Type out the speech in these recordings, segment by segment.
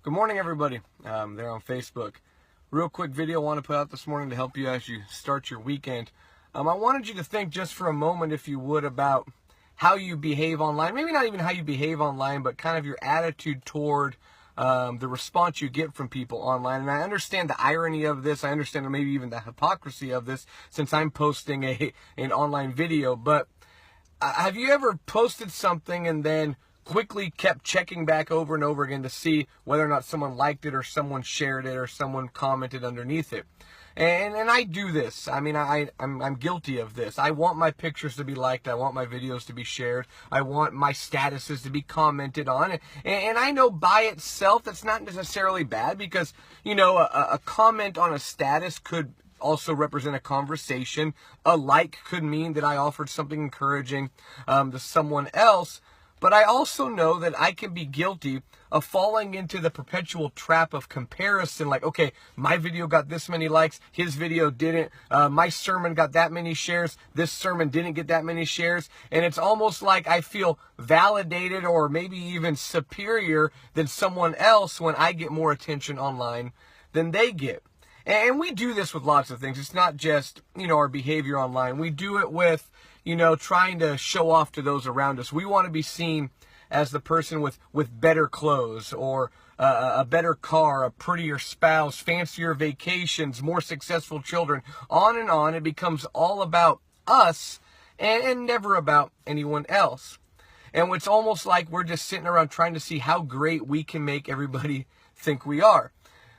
Good morning, everybody. There on Facebook. Real quick video I want to put out this morning to help you as you start your weekend. I wanted you to think just for a moment, if you would, about how you behave online. Maybe not even how you behave online, but kind of your attitude toward the response you get from people online. And I understand the irony of this. I understand maybe even the hypocrisy of this, since I'm posting an online video. But have you ever posted something and then quickly kept checking back over and over again to see whether or not someone liked it or someone shared it or someone commented underneath it? And I do this. I mean, I'm guilty of this. I want my pictures to be liked. I want my videos to be shared. I want my statuses to be commented on. And I know by itself that's not necessarily bad, because, you know, a comment on a status could also represent a conversation. A like could mean that I offered something encouraging to someone else. But I also know that I can be guilty of falling into the perpetual trap of comparison. Like, okay, my video got this many likes, his video didn't. My sermon got that many shares, this sermon didn't get that many shares. And it's almost like I feel validated or maybe even superior than someone else when I get more attention online than they get. And we do this with lots of things. It's not just, you know, our behavior online. We do it with, you know, trying to show off to those around us. We want to be seen as the person with better clothes, or a better car, a prettier spouse, fancier vacations, more successful children. On and on. It becomes all about us and never about anyone else. And it's almost like we're just sitting around trying to see how great we can make everybody think we are.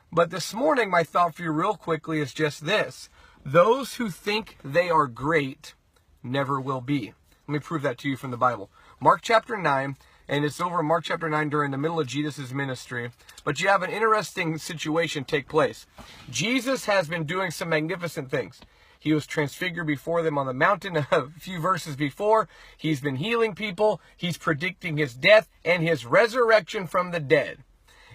But this morning, my thought for you real quickly is just this. Those who think they are great never will be. Let me prove that to you from the Bible. Mark chapter 9, and it's over in Mark chapter 9 during the middle of Jesus' ministry. But you have an interesting situation take place. Jesus has been doing some magnificent things. He was transfigured before them on the mountain a few verses before. He's been healing people. He's predicting his death and his resurrection from the dead.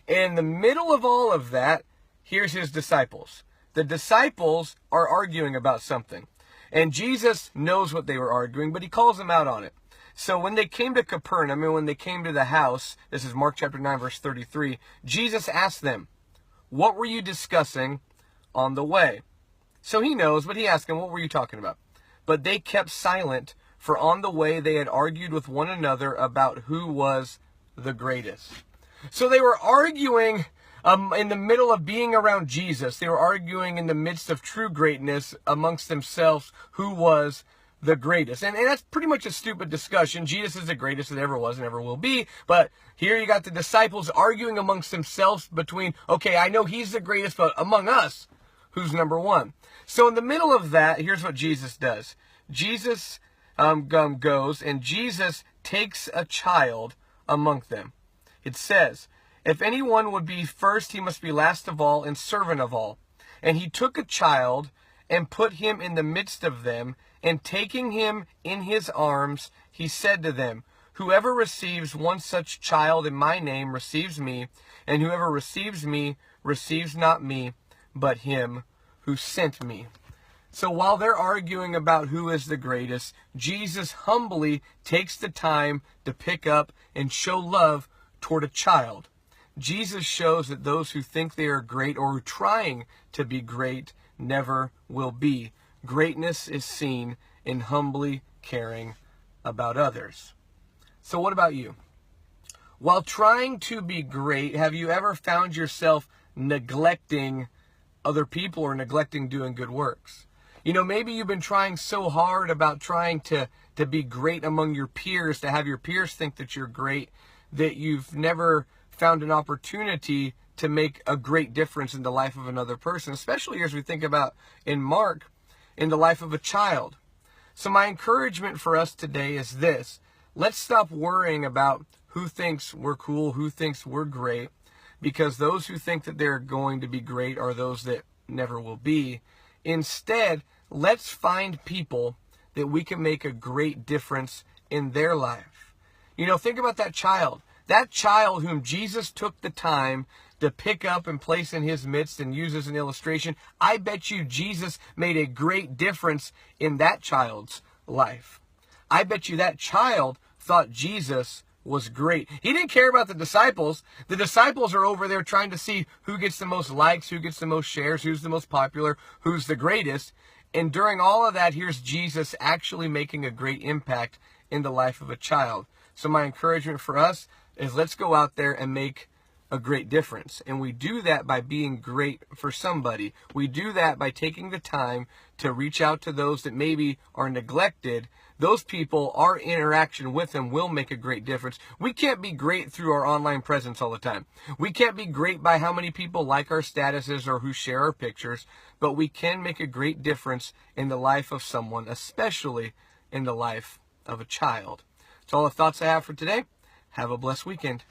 In the middle of all of that, here's his disciples. The disciples are arguing about something. And Jesus knows what they were arguing, but he calls them out on it. So when they came to Capernaum, and when they came to the house, this is Mark chapter 9, verse 33, Jesus asked them, "What were you discussing on the way?" So he knows, but he asked them, "What were you talking about?" But they kept silent, for on the way they had argued with one another about who was the greatest. So they were arguing in the middle of being around Jesus. They were arguing in the midst of true greatness amongst themselves who was the greatest. And that's pretty much a stupid discussion. Jesus is the greatest that ever was and ever will be. But here you got the disciples arguing amongst themselves between, okay, I know he's the greatest, but among us, who's number one? So in the middle of that, here's what Jesus does. Jesus goes, and Jesus takes a child among them. It says, "If anyone would be first, he must be last of all and servant of all. And he took a child and put him in the midst of them, and taking him in his arms, he said to them, 'Whoever receives one such child in my name receives me, and whoever receives me receives not me, but him who sent me.'" So while they're arguing about who is the greatest, Jesus humbly takes the time to pick up and show love toward a child. Jesus shows that those who think they are great or are trying to be great never will be. Greatness is seen in humbly caring about others. So what about you? While trying to be great, have you ever found yourself neglecting other people or neglecting doing good works? You know, maybe you've been trying so hard about trying to be great among your peers, to have your peers think that you're great, that you've never found an opportunity to make a great difference in the life of another person, especially as we think about in Mark, in the life of a child. So my encouragement for us today is this. Let's stop worrying about who thinks we're cool, who thinks we're great, because those who think that they're going to be great are those that never will be. Instead, let's find people that we can make a great difference in their life. You know, think about that child. That child whom Jesus took the time to pick up and place in his midst and use as an illustration. I bet you Jesus made a great difference in that child's life. I bet you that child thought Jesus was great. He didn't care about the disciples. The disciples are over there trying to see who gets the most likes, who gets the most shares, who's the most popular, who's the greatest. And during all of that, here's Jesus actually making a great impact in the life of a child. So my encouragement for us is, let's go out there and make a great difference. And we do that by being great for somebody. We do that by taking the time to reach out to those that maybe are neglected. Those people, our interaction with them will make a great difference. We can't be great through our online presence all the time. We can't be great by how many people like our statuses or who share our pictures, but we can make a great difference in the life of someone, especially in the life of a child. That's all the thoughts I have for today. Have a blessed weekend.